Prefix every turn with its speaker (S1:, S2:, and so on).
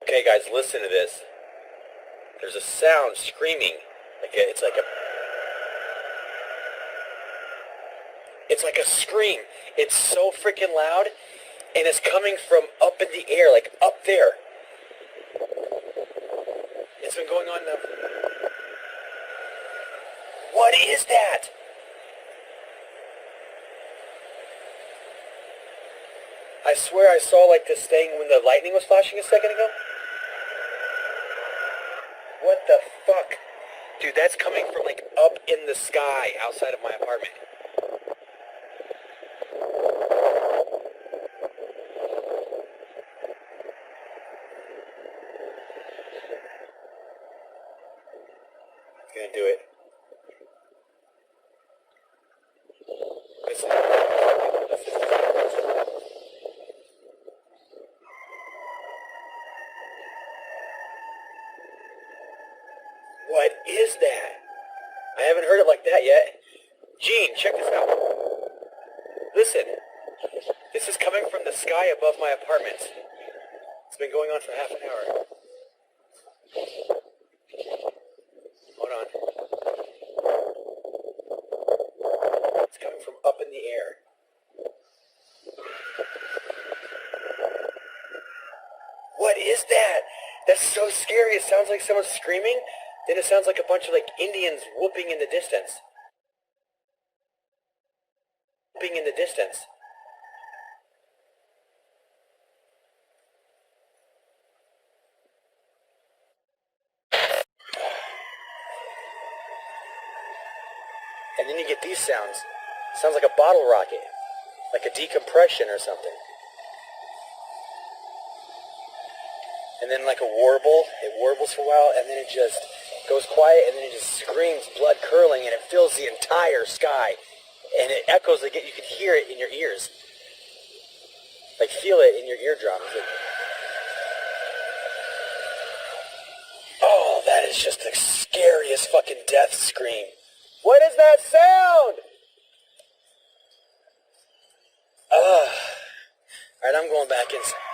S1: Okay, guys, listen to this. There's a sound screaming. It's like a scream. It's so freaking loud, and it's coming from up in the air, like up there. It's been going on now. What is that? I swear I saw like this thing when the lightning was flashing a second ago. What the fuck? Dude, that's coming from like up in the sky outside of my apartment. I'm gonna do it. Listen. What is that? I haven't heard it like that yet. Gene, check this out. Listen. This is coming from the sky above my apartment. It's been going on for half an hour. Hold on. It's coming from up in the air. What is that? That's so scary. It sounds like someone's screaming. Then it sounds like a bunch of like Indians whooping in the distance. Whooping in the distance. And then you get these sounds. Sounds like a bottle rocket. Like a decompression or something. And then like a warble. It warbles for a while and then it just goes quiet and then it just screams, blood curdling, and it fills the entire sky. And it echoes again. You can hear it in your ears. Like feel it in your eardrums. Oh, that is just the scariest fucking death scream. What is that sound? Alright, I'm going back inside.